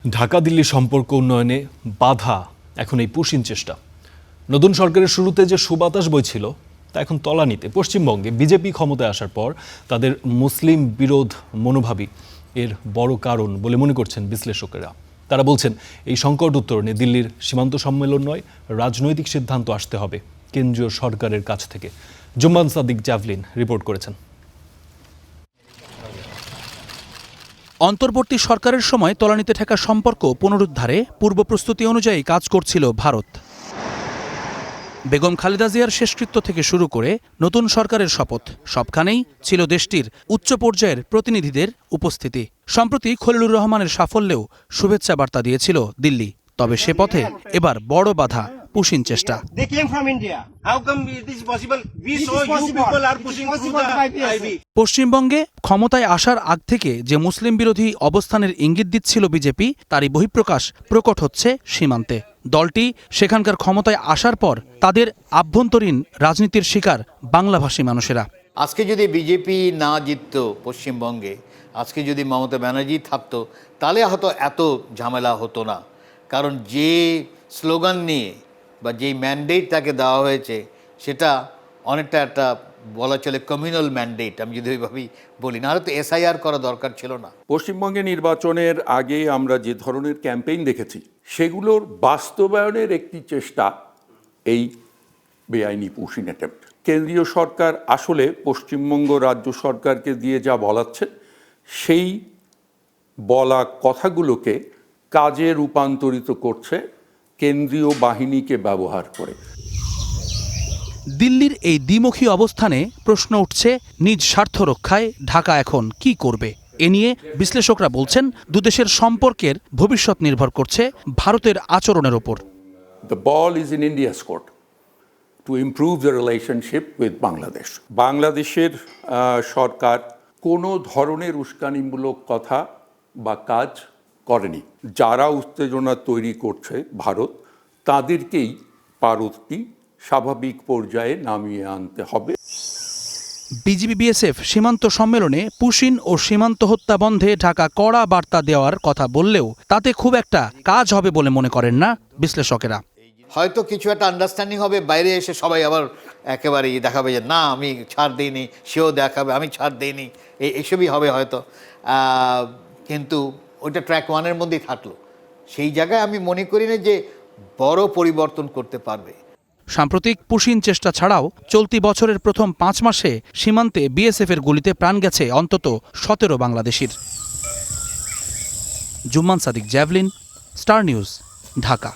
ঢাকা দিল্লি সম্পর্ক উন্নয়নে বাধা এখন এই পুশিন চেষ্টা। নতুন সরকারের শুরুতে যে সুবাতাস বইছিল তা এখন তলানিতে। পশ্চিমবঙ্গে বিজেপি ক্ষমতায় আসার পর তাদের মুসলিম বিরোধ মনোভাবই এর বড় কারণ বলে মনে করছেন বিশ্লেষকেরা। তারা বলছেন এই সংকট উত্তরণে দিল্লির সীমান্ত সম্মেলন নয়, রাজনৈতিক সিদ্ধান্ত আসতে হবে কেন্দ্রীয় সরকারের কাছ থেকে। জুম্মান সাদিক জাভলিন রিপোর্ট করেছেন। অন্তর্বর্তী সরকারের সময় তলানিতে থাকা সম্পর্ক পুনরুদ্ধারে পূর্ব প্রস্তুতি অনুযায়ী কাজ করছিল ভারত। বেগম খালেদা জিয়ার শেষকৃত্য থেকে শুরু করে নতুন সরকারের শপথ, সবখানেই ছিল দেশটির উচ্চ পর্যায়ের প্রতিনিধিদের উপস্থিতি। সম্প্রতি খলিলুর রহমানের সাফল্যেও শুভেচ্ছা বার্তা দিয়েছিল দিল্লি। তবে সে পথে এবার বড় বাধা পুশিন চেষ্টা। পশ্চিমবঙ্গে ক্ষমতায় আসার আগ থেকে যে মুসলিম বিরোধী অবস্থানের ইঙ্গিত দিচ্ছিল বিজেপি, তারই বহিঃপ্রকাশ প্রকট হচ্ছে সীমান্তে। দলটি সেখানকার ক্ষমতায় আসার পর তাদের আভ্যন্তরীণ রাজনীতির শিকার বাংলাভাষী মানুষেরা। আজকে যদি বিজেপি না জিতত পশ্চিমবঙ্গে, আজকে যদি মমতা ব্যানার্জি থাকতো, তাহলে হয়তো এত ঝামেলা হতো না। কারণ যে স্লোগান নিয়ে বা যেই ম্যান্ডেট তাকে দেওয়া হয়েছে, সেটা অনেকটা একটা বলা চলে কমিউনাল ম্যান্ডেট, আমি যদি ওইভাবেই বলি। না হলে তো এসআইআর করা দরকার ছিল না। পশ্চিমবঙ্গে নির্বাচনের আগে আমরা যে ধরনের ক্যাম্পেইন দেখেছি, সেগুলোর বাস্তবায়নের একটি চেষ্টা এই বেআইনি পুশিন অ্যাটেম্প্ট। কেন্দ্রীয় সরকার আসলে পশ্চিমবঙ্গ রাজ্য সরকারকে দিয়ে যা বলাচ্ছে, সেই বলা কথাগুলোকে কাজে রূপান্তরিত করছে কেন্দ্রীয় বাহিনীকে ব্যবহার করে। দিল্লির এই দ্বিমুখী অবস্থানে প্রশ্ন উঠছে, নিজ স্বার্থ রক্ষায় ঢাকা এখন কি করবে? এ নিয়ে বিশ্লেষকরা বলছেন, দুদেশের সম্পর্কের ভবিষ্যৎ নির্ভর করছে ভারতের আচরণের ওপর। The ball is in India's court to improve the relationship with Bangladesh. বাংলাদেশের সরকার কোনো ধরনের উস্কানিমূলক কথা বা কাজ করেনি। যারা উত্তেজনা তৈরি করছে ভারত, তাদেরকেই পারদর্শী স্বাভাবিক পর্যায়ে নামিয়ে আনতে হবে। বিজিবি বিএসএফ সীমান্ত সম্মেলনে পুশিন ও সীমান্ত হত্যা বন্ধে ঢাকা কড়া বার্তা দেওয়ার কথা বললেও তাতে খুব একটা কাজ হবে বলে মনে করেন না বিশ্লেষকেরা। হয়তো কিছু একটা আন্ডারস্ট্যান্ডিং হবে, বাইরে এসে সবাই আবার একেবারেই দেখাবে যে না আমি ছাড় দিইনি, সেও দেখাবে আমি ছাড় দিইনি, এইসবই হবে হয়তো। কিন্তু ওইটা ট্র্যাক ওয়ানের মধ্যেই থাকলো। সেই জায়গায় আমি মনে করি না যে বড় পরিবর্তন করতে পারবে। সাম্প্রতিক পুশিন চেষ্টা ছাড়াও চলতি বছরের প্রথম 5 মাসে সীমান্তে বিএসএফের গুলিতে প্রাণ গেছে অন্তত 17 বাংলাদেশির। জুম্মান সাদিক জাভলিন, স্টার নিউজ, ঢাকা।